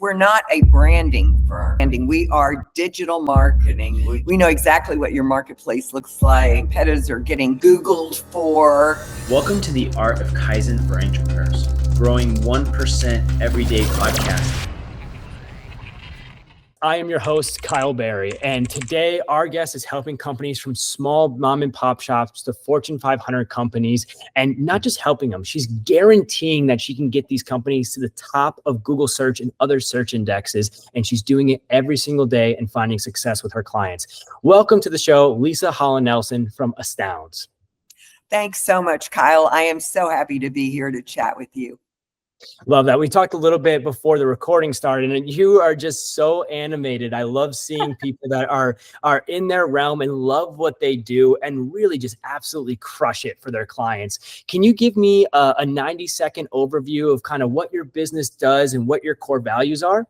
We're not a branding firm. We are digital marketing. We know exactly what your marketplace looks like. Competitors are getting Googled for. Welcome to the Art of Kaizen for Entrepreneurs, growing 1% everyday podcast. I am your host, Kyle Berry, and today our guest is helping companies from small mom and pop shops to Fortune 500 companies, and not just helping them, she's guaranteeing that she can get these companies to the top of Google search and other search indexes, and she's doing it every single day and finding success with her clients. Welcome to the show, Leisa Holland Nelson from Astounds. Thanks so much, Kyle. I am so happy to be here to chat with you. Love that. We talked a little bit before the recording started, and you are just so animated. I love seeing people that are in their realm and love what they do and really just absolutely crush it for their clients. Can you give me a 90-second overview of kind of what your business does and what your core values are?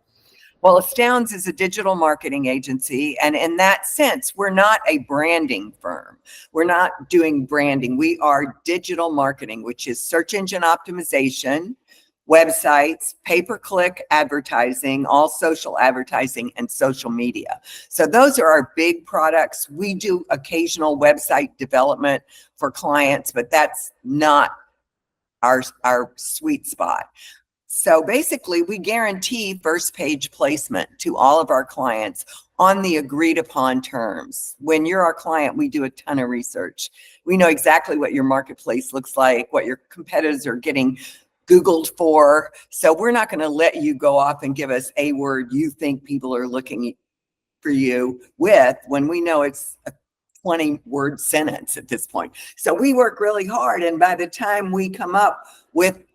Well, Astounds is a digital marketing agency, and in that sense, we're not a branding firm. We're not doing branding. We are digital marketing, which is search engine optimization, websites, pay-per-click advertising, all social advertising, and social media. So those are our big products. We do occasional website development for clients, but that's not our sweet spot. So basically, we guarantee first page placement to all of our clients on the agreed upon terms. When you're our client, we do a ton of research. We know exactly what your marketplace looks like, what your competitors are getting Googled for. So we're not going to let you go off and give us a word you think people are looking for you with when we know it's a 20-word sentence at this point. So we work really hard, and by the time we come up with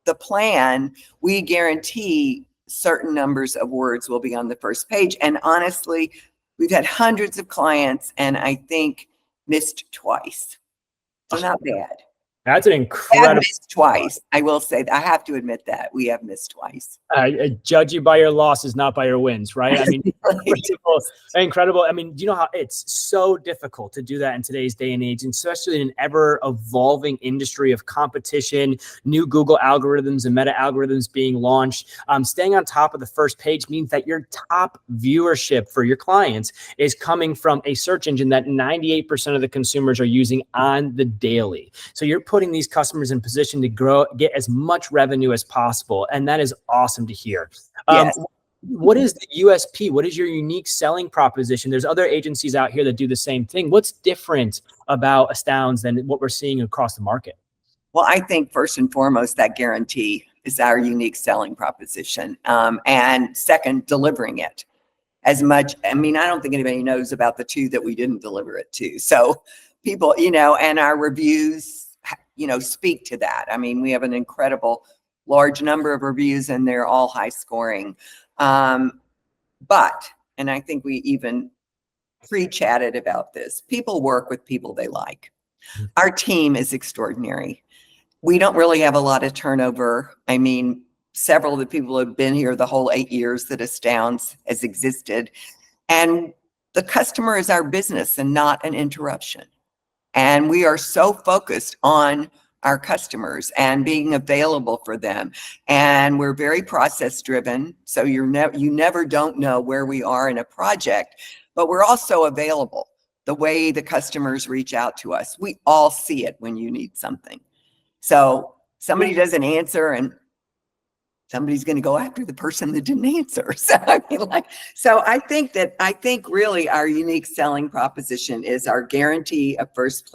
the plan, we guarantee certain numbers of words will be on the first page. And honestly, we've had hundreds of clients, and I think missed twice. So not bad. That's an incredible. We have missed twice. I will say that. I have to admit that we have missed twice. Judge you by your losses, not by your wins, right? I mean, incredible. I mean, do you know how it's so difficult to do that in today's day and age, and especially in an ever-evolving industry of competition, new Google algorithms and meta algorithms being launched. Staying on top of the first page means that your top viewership for your clients is coming from a search engine that 98% of the consumers are using on the daily. So you're putting these customers in position to grow, get as much revenue as possible. And that is awesome to hear. Yes. What is the USP? What is your unique selling proposition? There's other agencies out here that do the same thing. What's different about Astounds than what we're seeing across the market? Well, I think first and foremost, that guarantee is our unique selling proposition. And second, delivering it as much. I mean, I don't think anybody knows about the two that we didn't deliver it to. So people, and our reviews, speak to that. I mean, we have an incredible large number of reviews, and they're all high scoring. And I think we even pre-chatted about this, people work with people they like. Our team is extraordinary. We don't really have a lot of turnover. I mean, several of the people have been here the whole 8 years that Astounds has existed. And the customer is our business and not an interruption. And we are so focused on our customers and being available for them. And we're very process driven. So you never don't know where we are in a project, but we're also available. The way the customers reach out to us, we all see it when you need something. So somebody doesn't answer, and somebody's going to go after the person that didn't answer. So I think really our unique selling proposition is our guarantee of first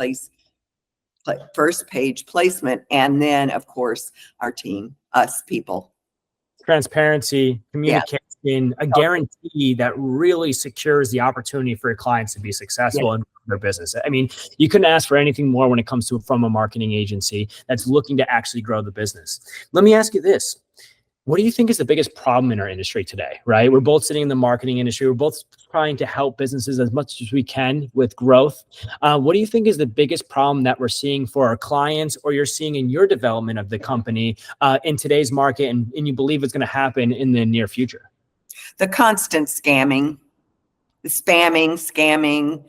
page placement. And then of course, our team, us people. Transparency, communication, a guarantee that really secures the opportunity for your clients to be successful in their business. I mean, you couldn't ask for anything more when it comes from a marketing agency that's looking to actually grow the business. Let me ask you this. What do you think is the biggest problem in our industry today, right? We're both sitting in the marketing industry. We're both trying to help businesses as much as we can with growth. What do you think is the biggest problem that we're seeing for our clients, or you're seeing in your development of the company in today's market, and you believe it's going to happen in the near future? The constant scamming, the spamming, scamming,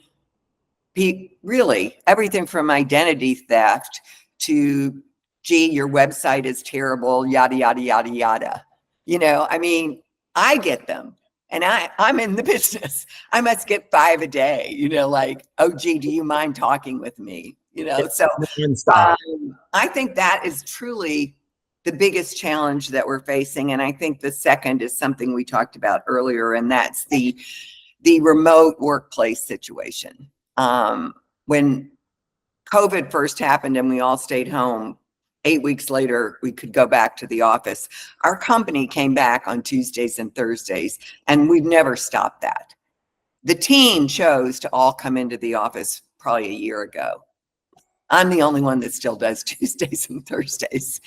really everything from identity theft to gee, your website is terrible, yada, yada, yada, yada. I mean, I get them. And I'm in the business. I must get 5 a day, like, oh, gee, do you mind talking with me? So I think that is truly the biggest challenge that we're facing. And I think the second is something we talked about earlier, and that's the remote workplace situation. When COVID first happened and we all stayed home, 8 weeks later, we could go back to the office. Our company came back on Tuesdays and Thursdays, and we've never stopped that. The team chose to all come into the office probably a year ago. I'm the only one that still does Tuesdays and Thursdays,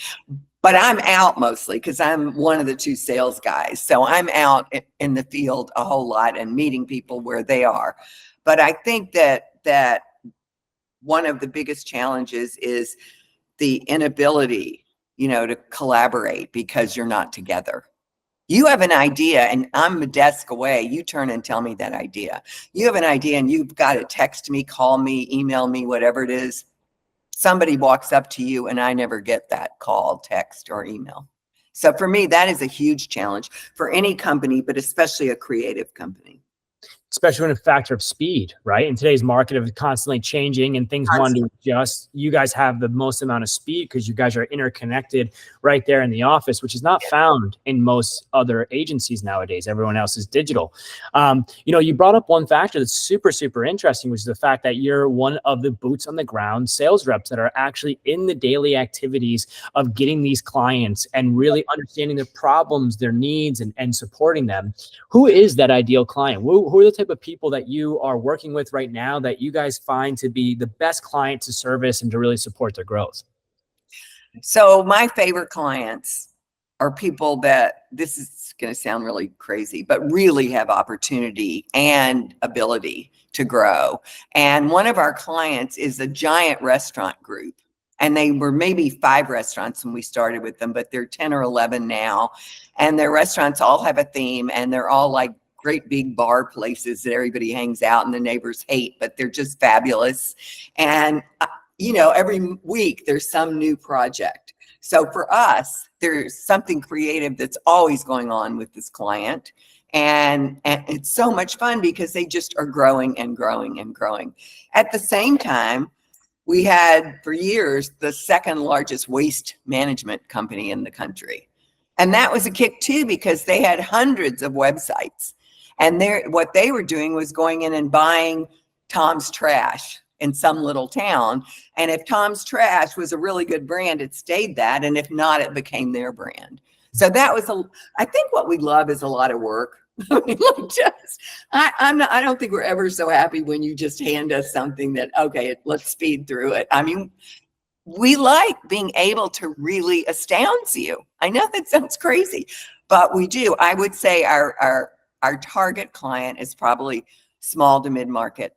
but I'm out mostly because I'm one of the 2 sales guys. So I'm out in the field a whole lot and meeting people where they are. But I think that one of the biggest challenges is the inability, to collaborate because you're not together. You have an idea and I'm a desk away. You turn and tell me that idea. You have an idea and you've got to text me, call me, email me, whatever it is. Somebody walks up to you and I never get that call, text, or email. So for me, that is a huge challenge for any company, but especially a creative company. Especially when a factor of speed, right? In today's market of constantly changing and things want to adjust, you guys have the most amount of speed because you guys are interconnected right there in the office, which is not found in most other agencies nowadays. Everyone else is digital. You brought up one factor that's super, super interesting, which is the fact that you're one of the boots on the ground sales reps that are actually in the daily activities of getting these clients and really understanding their problems, their needs, and supporting them. Who is that ideal client? Who are the type of people that you are working with right now that you guys find to be the best client to service and to really support their growth? So my favorite clients are people that, this is going to sound really crazy, but really have opportunity and ability to grow. And one of our clients is a giant restaurant group. And they were maybe 5 restaurants when we started with them, but they're 10 or 11 now. And their restaurants all have a theme, and they're all like great big bar places that everybody hangs out and the neighbors hate, but they're just fabulous. And, every week there's some new project. So for us, there's something creative that's always going on with this client. And it's so much fun because they just are growing and growing and growing. At the same time, we had for years the 2nd largest waste management company in the country. And that was a kick too, because they had hundreds of websites. And what they were doing was going in and buying Tom's Trash in some little town. And if Tom's Trash was a really good brand, it stayed that. And if not, it became their brand. So that was I think what we love is a lot of work. I don't think we're ever so happy when you just hand us something that, okay, let's speed through it. I mean, we like being able to really astound you. I know that sounds crazy, but we do. I would say our target client is probably small to mid-market,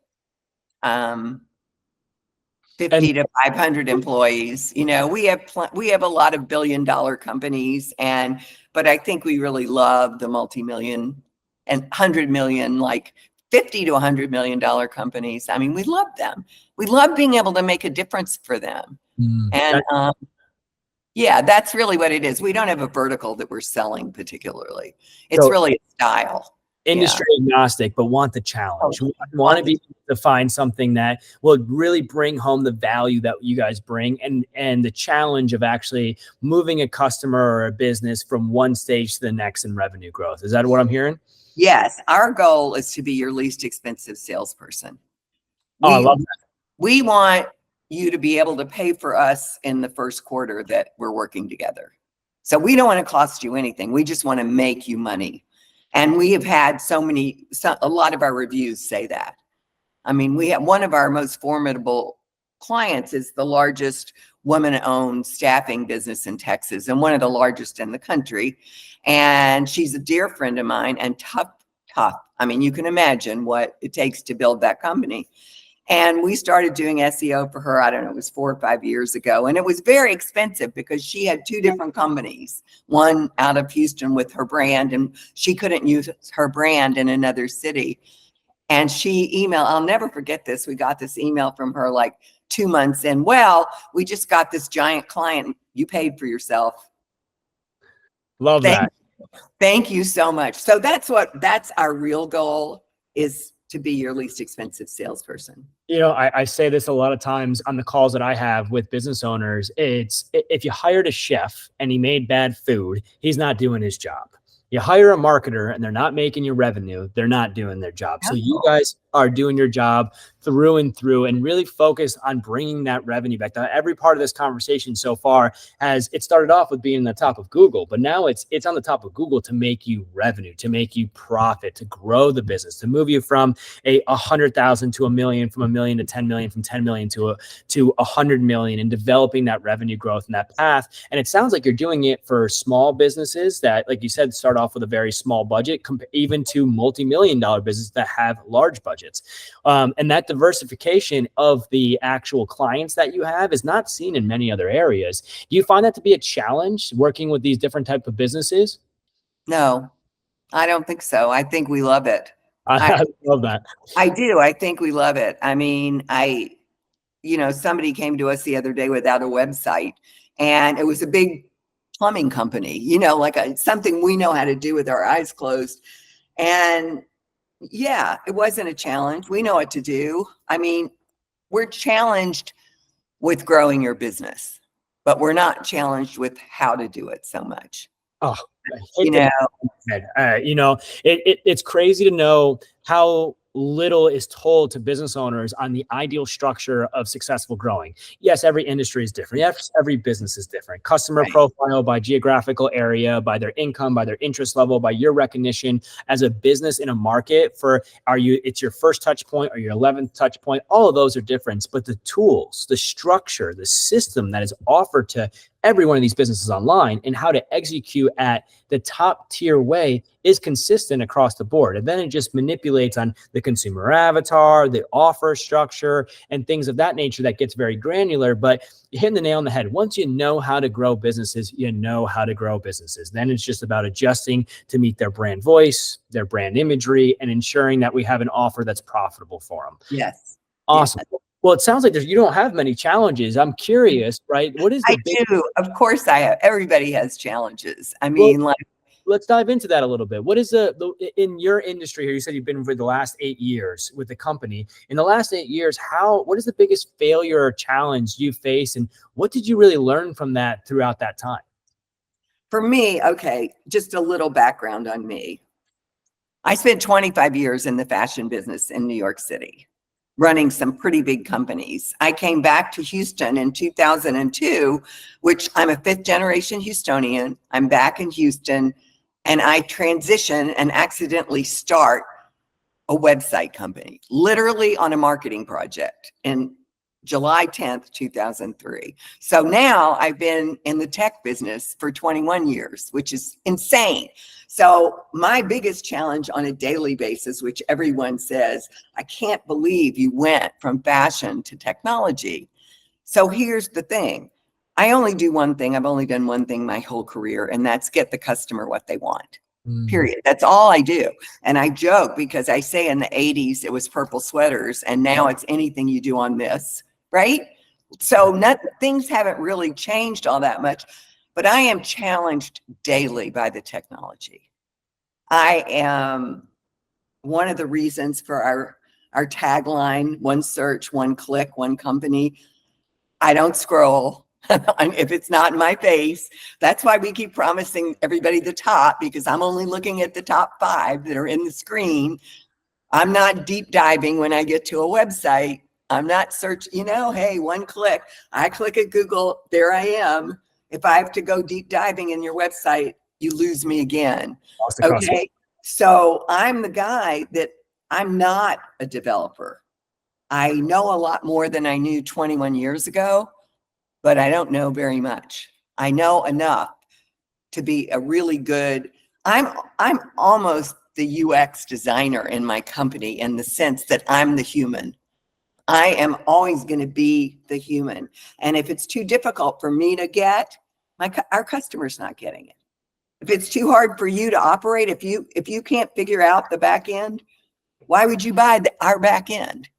50 to 500 employees. We have a lot of billion-dollar companies, but I think we really love the multi-million and 100 million, like 50 to 100 million dollar companies. I mean, we love them. We love being able to make a difference for them. And yeah, that's really what it is. We don't have a vertical that we're selling particularly. It's really a style. Industry agnostic, but want the challenge. We want to be able to find something that will really bring home the value that you guys bring, and the challenge of actually moving a customer or a business from one stage to the next in revenue growth. Is that what I'm hearing? Yes. Our goal is to be your least expensive salesperson. I love that. We want you to be able to pay for us in the first quarter that we're working together. So we don't want to cost you anything. We just want to make you money. And we have had a lot of our reviews say that. I mean, we have one of our most formidable clients is the largest woman-owned staffing business in Texas and one of the largest in the country. And she's a dear friend of mine and tough. I mean, you can imagine what it takes to build that company. And we started doing SEO for her, I don't know, it was 4 or 5 years ago. And it was very expensive because she had 2 different companies, one out of Houston with her brand, and she couldn't use her brand in another city. And she emailed, I'll never forget this. We got this email from her like 2 months in. Well, we just got this giant client. You paid for yourself. Love that. Thank you so much. So that's our real goal, is to be your least expensive salesperson. You know, I say this a lot of times on the calls that I have with business owners. It's, if you hired a chef and he made bad food, he's not doing his job. You hire a marketer and they're not making you revenue, they're not doing their job. So you guys are doing your job through and through, and really focus on bringing that revenue back. Now, every part of this conversation so far it started off with being the top of Google, but now it's on the top of Google to make you revenue, to make you profit, to grow the business, to move you from 100,000 to 1 million, from 1 million to 10 million, from 10 million to 100 million, and developing that revenue growth and that path. And it sounds like you're doing it for small businesses that, like you said, start off with a very small budget, even to multi-million-dollar businesses that have large budgets. And that diversification of the actual clients that you have is not seen in many other areas. Do you find that to be a challenge working with these different type of businesses? No, I don't think so. I think we love it. I love that. I do. I think we love it. I mean, somebody came to us the other day without a website, and it was a big plumbing company, like something we know how to do with our eyes closed. And yeah, it wasn't a challenge. We know what to do. I mean, we're challenged with growing your business, but we're not challenged with how to do it so much. Oh, it's crazy to know how little is told to business owners on the ideal structure of successful growing. Yes, every industry is different. Yes, every business is different. Customer profile by geographical area, by their income, by their interest level, by your recognition as a business in a market. It's your first touch point or your 11th touch point. All of those are different, but the tools, the structure, the system that is offered to every one of these businesses online, and how to execute at the top tier way is consistent across the board. And then it just manipulates on the consumer avatar, the offer structure, and things of that nature that gets very granular. But you're hitting the nail on the head. Once you know how to grow businesses, you know how to grow businesses. Then it's just about adjusting to meet their brand voice, their brand imagery, and ensuring that we have an offer that's profitable for them. Yes. Awesome. Yes. Well, it sounds like you don't have many challenges. I'm curious, right? What is the I do. Of course I have. Everybody has challenges. I mean, let's dive into that a little bit. What is in your industry here? You said you've been for the last 8 years with the company. In the last 8 years, what is the biggest failure or challenge you face, and what did you really learn from that throughout that time? For me, okay, just a little background on me. I spent 25 years in the fashion business in New York City, running some pretty big companies. I came back to Houston in 2002, which I'm a 5th generation Houstonian. I'm back in Houston, and I transition and accidentally start a website company, literally on a marketing project in July 10th, 2003. So now I've been in the tech business for 21 years, which is insane. So my biggest challenge on a daily basis, which everyone says, I can't believe you went from fashion to technology. So here's the thing. I only do one thing. I've only done one thing my whole career, and that's get the customer what they want. Period. That's all I do. And I joke because I say in the 80s, it was purple sweaters, and now it's anything you do on this. Right? So things haven't really changed all that much, but I am challenged daily by the technology. I am one of the reasons for our tagline, one search, one click, one company. I don't scroll if it's not in my face. That's why we keep promising everybody the top, because I'm only looking at the top 5 that are in the screen. I'm not deep diving when I get to a website. I'm not searching, hey, one click. I click at Google, there I am. If I have to go deep diving in your website, you lose me again. Okay. So I'm the guy that I'm not a developer. I know a lot more than I knew 21 years ago, but I don't know very much. I know enough to be a really good, I'm almost the UX designer in my company, in the sense that I'm the human. I am always going to be the human. And if it's too difficult for me to get, our customer's not getting it. If it's too hard for you to operate, if you can't figure out the back end, why would you buy our back end?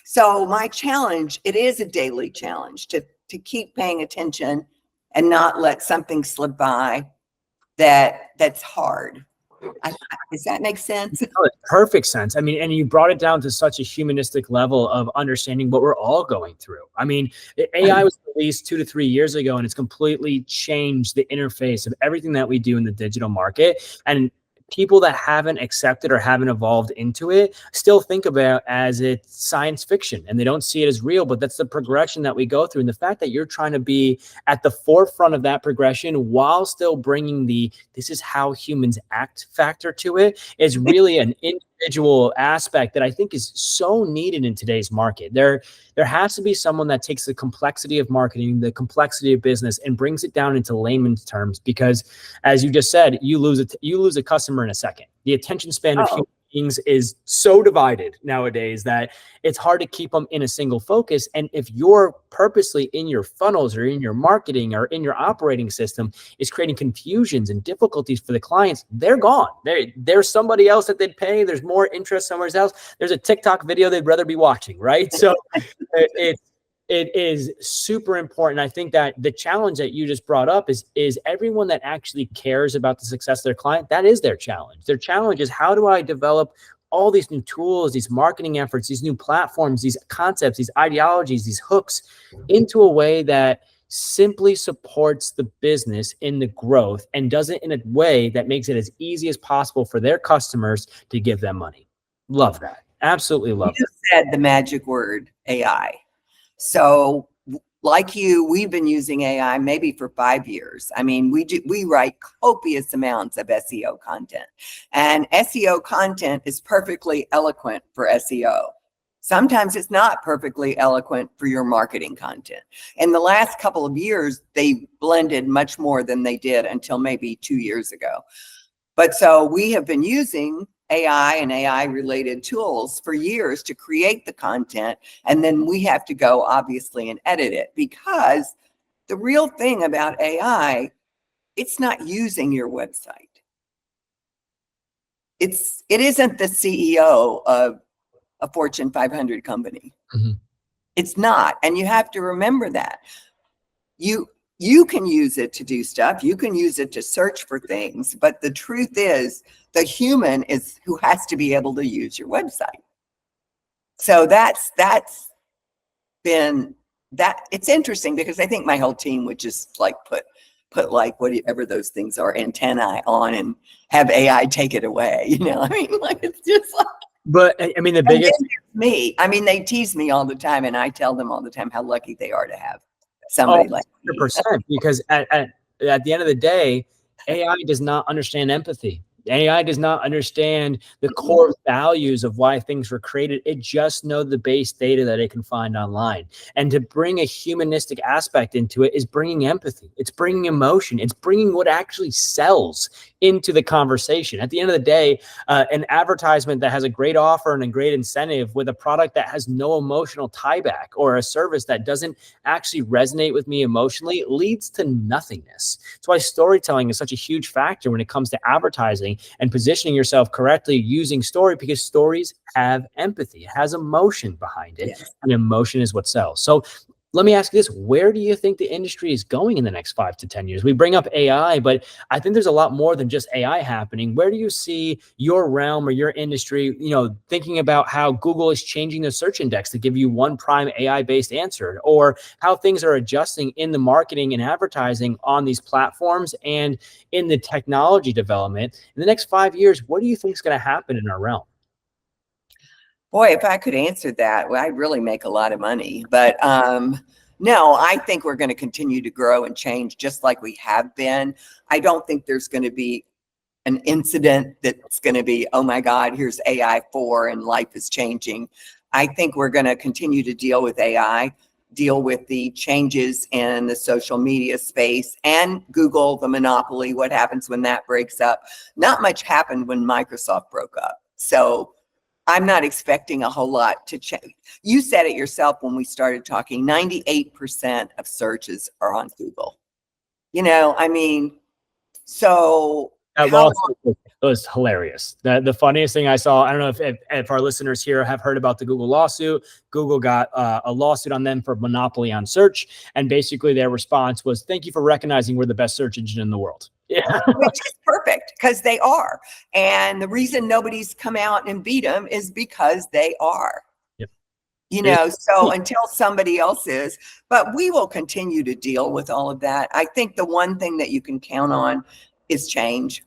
So my challenge, it is a daily challenge to keep paying attention and not let something slip by. that's hard. Does that make sense? Oh, it's perfect sense. I mean, and you brought it down to such a humanistic level of understanding what we're all going through. I mean, AI was released 2 to 3 years ago, and it's completely changed the interface of everything that we do in the digital market. And people that haven't accepted or haven't evolved into it still think about as it's science fiction, and they don't see it as real, but that's the progression that we go through. And the fact that you're trying to be at the forefront of that progression while still bringing the this is how humans act factor to it is really an individual aspect that I think is so needed in today's market. There has to be someone that takes the complexity of marketing, the complexity of business, and brings it down into layman's terms, because as you just said, you lose a customer in a second. The attention span of human beings is so divided nowadays that it's hard to keep them in a single focus. And if you're purposely in your funnels or in your marketing or in your operating system is creating confusions and difficulties for the clients, they're gone. There's somebody else that they'd pay. There's more interest somewhere else. There's a TikTok video they'd rather be watching, right? So it is super important. I think that the challenge that you just brought up is everyone that actually cares about the success of their client, that is their challenge. Their challenge is, how do I develop all these new tools, these marketing efforts, these new platforms, these concepts, these ideologies, these hooks into a way that simply supports the business in the growth and does it in a way that makes it as easy as possible for their customers to give them money. Love that. Absolutely love You just said the magic word, AI. So like you, we've been using AI maybe for 5 years. I mean, we write copious amounts of SEO content, and SEO content is perfectly eloquent for SEO. Sometimes it's not perfectly eloquent for your marketing content. In the last couple of years, they blended much more than they did until maybe 2 years ago. But so we have been using AI and AI related tools for years to create the content. And then we have to go obviously and edit it, because the real thing about AI, it's not using your website. It isn't the CEO of a Fortune 500 company. Mm-hmm. It's not. And you have to remember that. You can use it to do stuff. You can use it to search for things. But the truth is, the human is who has to be able to use your website. So that's been that. It's interesting because I think my whole team would just like put like whatever those things are, antennae on, and have AI take it away. You know, I mean, like, it's just like. But I mean, the biggest me. I mean, they tease me all the time, and I tell them all the time how lucky they are to have somebody like 100%, because at the end of the day, AI does not understand empathy. AI does not understand the core values of why things were created. It just knows the base data that it can find online. And to bring a humanistic aspect into it is bringing empathy. It's bringing emotion. It's bringing what actually sells into the conversation. At the end of the day, an advertisement that has a great offer and a great incentive with a product that has no emotional tieback, or a service that doesn't actually resonate with me emotionally, leads to nothingness. That's why storytelling is such a huge factor when it comes to advertising and positioning yourself correctly using story, because stories have empathy. It has emotion behind it. Yes. And emotion is what sells. So let me ask you this. Where do you think the industry is going in the next 5 to 10 years? We bring up AI, but I think there's a lot more than just AI happening. Where do you see your realm or your industry, thinking about how Google is changing the search index to give you one prime AI-based answer, or how things are adjusting in the marketing and advertising on these platforms and in the technology development? In the next 5 years, what do you think is going to happen in our realm? Boy, if I could answer that, well, I'd really make a lot of money. But no, I think we're going to continue to grow and change just like we have been. I don't think there's going to be an incident that's going to be, oh my God, here's AI 4 and life is changing. I think we're going to continue to deal with AI, deal with the changes in the social media space and Google, the monopoly, what happens when that breaks up. Not much happened when Microsoft broke up. So I'm not expecting a whole lot to change. You said it yourself when we started talking, 98% of searches are on Google. I mean, so. That lawsuit was hilarious. The funniest thing I saw, I don't know if our listeners here have heard about the Google lawsuit. Google got a lawsuit on them for monopoly on search. And basically their response was, thank you for recognizing we're the best search engine in the world. Yeah. which is perfect because they are. And the reason nobody's come out and beat them is because they are. Yep. You know, so until somebody else is, but we will continue to deal with all of that. I think the one thing that you can count on is change.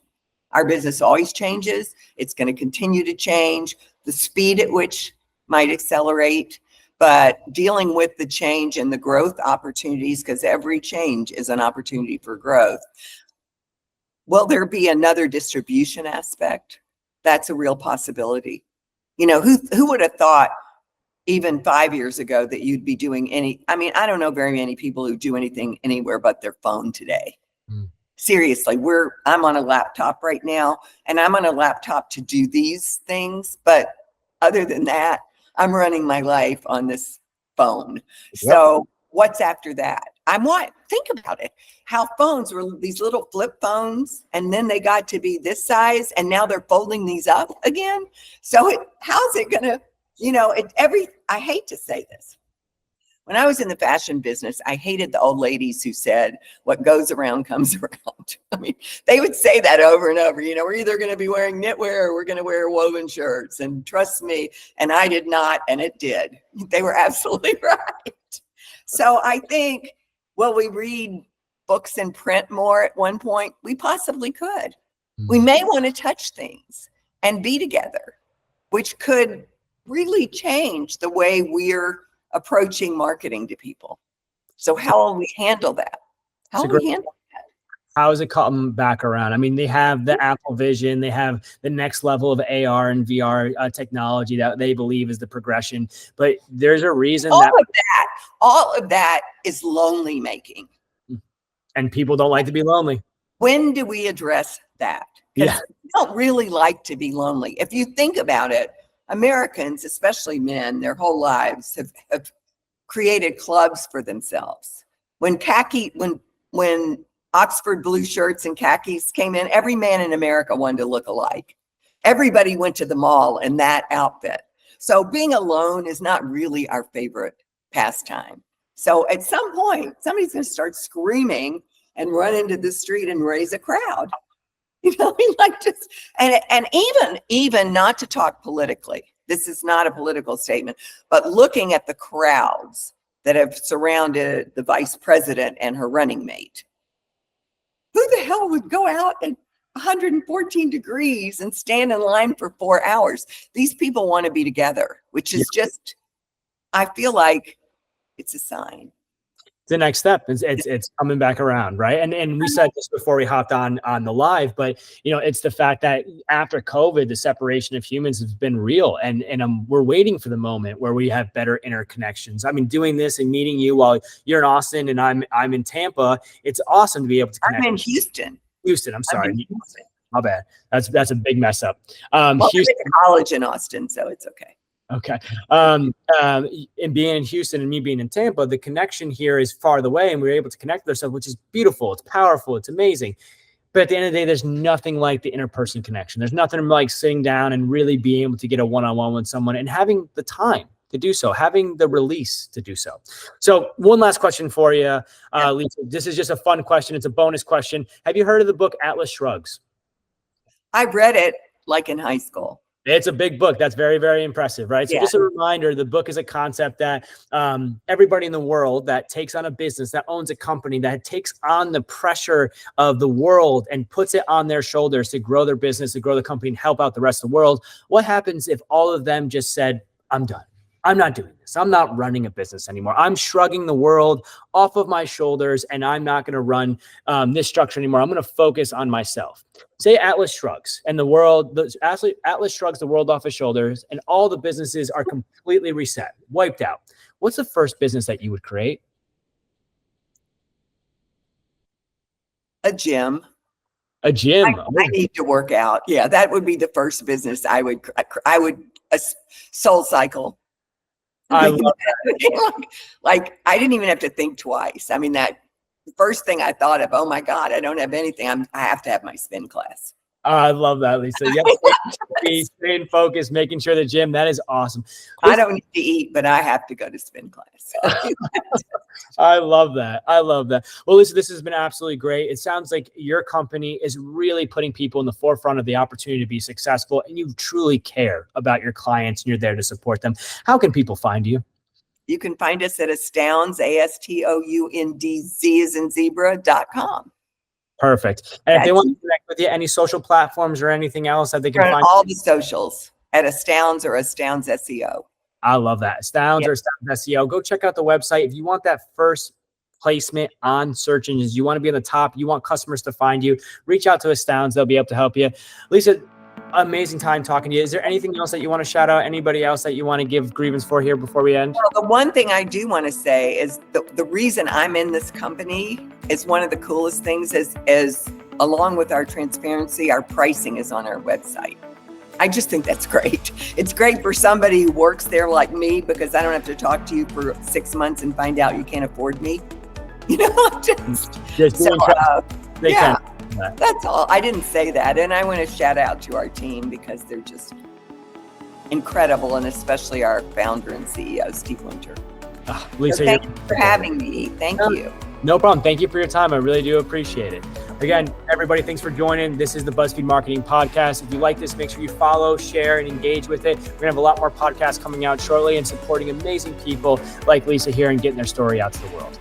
Our business always changes. It's going to continue to change. The speed at which might accelerate, but dealing with the change and the growth opportunities, because every change is an opportunity for growth. Will there be another distribution aspect? That's a real possibility. You know, who would have thought even 5 years ago that you'd be doing I don't know very many people who do anything anywhere but their phone today. Seriously, I'm on a laptop right now, and I'm on a laptop to do these things. But other than that, I'm running my life on this phone. Yep. So what's after that? Think about it. How phones were these little flip phones, and then they got to be this size, and now they're folding these up again. So how's it gonna, I hate to say this. When I was in the fashion business, I hated the old ladies who said, what goes around comes around. I mean, they would say that over and over, we're either going to be wearing knitwear or we're going to wear woven shirts. And trust me, and I did not, and it did. They were absolutely right. So I think, will we read books in print more at one point? We possibly could. We may want to touch things and be together, which could really change the way we're approaching marketing to people. So how will we handle that? How does it come back around? I mean, they have the Apple Vision, they have the next level of AR and VR technology that they believe is the progression, but there's a reason all of that is lonely making. And people don't like to be lonely. When do we address that? Because we don't really like to be lonely. If you think about it, Americans, especially men, their whole lives have created clubs for themselves. When Oxford blue shirts and khakis came in, every man in America wanted to look alike. Everybody went to the mall in that outfit. So being alone is not really our favorite pastime. So at some point, somebody's going to start screaming and run into the street and raise a crowd. And even not to talk politically. This is not a political statement, but looking at the crowds that have surrounded the vice president and her running mate. Who the hell would go out at 114 degrees and stand in line for 4 hours? These people want to be together, which is just, I feel like it's a sign. The next step is it's coming back around, right? And we said this before we hopped on the live, but it's the fact that after COVID, the separation of humans has been real, and we're waiting for the moment where we have better interconnections. I mean, doing this and meeting you while you're in Austin and I'm in Tampa, it's awesome to be able to connect. I'm in Houston. I'm sorry. My bad. That's a big mess up. Well, I went to college in Austin, so it's okay. Okay. And being in Houston and me being in Tampa, the connection here is farther away, and we're able to connect with ourselves, which is beautiful. It's powerful. It's amazing. But at the end of the day, there's nothing like the interperson connection. There's nothing like sitting down and really being able to get a one-on-one with someone and having the time to do so, having the release to do so. So one last question for you, Leisa. This is just a fun question. It's a bonus question. Have you heard of the book Atlas Shrugs? I read it like in high school. It's a big book. That's very, very impressive, right? So just a reminder, the book is a concept that everybody in the world that takes on a business, that owns a company, that takes on the pressure of the world and puts it on their shoulders to grow their business, to grow the company and help out the rest of the world. What happens if all of them just said, I'm done. I'm not doing this. I'm not running a business anymore. I'm shrugging the world off of my shoulders, and I'm not going to run this structure anymore. I'm going to focus on myself. Say Atlas shrugs, and Atlas shrugs the world off his shoulders, and all the businesses are completely reset, wiped out. What's the first business that you would create? A gym. A gym. I need to work out. Yeah, that would be the first business I would Soul Cycle. I love that. Like I didn't even have to think twice. I mean, that first thing I thought of, oh my God, I don't have anything. I have to have my spin class. I love that, Leisa. Yep. Staying focused, making sure the gym, that is awesome. I don't need to eat, but I have to go to spin class. I love that. I love that. Well, Leisa, this has been absolutely great. It sounds like your company is really putting people in the forefront of the opportunity to be successful, and you truly care about your clients and you're there to support them. How can people find you? You can find us at Astounds, ASTOUNDZ as in zebra.com. Perfect. And if they want to connect with you, any social platforms or anything else that they can find? All the socials at Astounds or Astounds SEO. I love that. Astounds or Astounds SEO. Go check out the website. If you want that first placement on search engines, you want to be on the top, you want customers to find you, reach out to Astounds. They'll be able to help you. Leisa, amazing time talking to you. Is there anything else that you want to shout out? Anybody else that you want to give grievance for here before we end? Well, the one thing I do want to say is the reason I'm in this company is one of the coolest things is along with our transparency, our pricing is on our website. I just think that's great. It's great for somebody who works there like me because I don't have to talk to you for 6 months and find out you can't afford me. You know, that's all. I didn't say that. And I want to shout out to our team because they're just incredible, and especially our founder and CEO, Steve Winter. Leisa, so thank you for having me. Thank you. No problem. Thank you for your time. I really do appreciate it. Again, everybody, thanks for joining. This is the Buzzfeed Marketing Podcast. If you like this, make sure you follow, share, and engage with it. We're going to have a lot more podcasts coming out shortly and supporting amazing people like Leisa here and getting their story out to the world.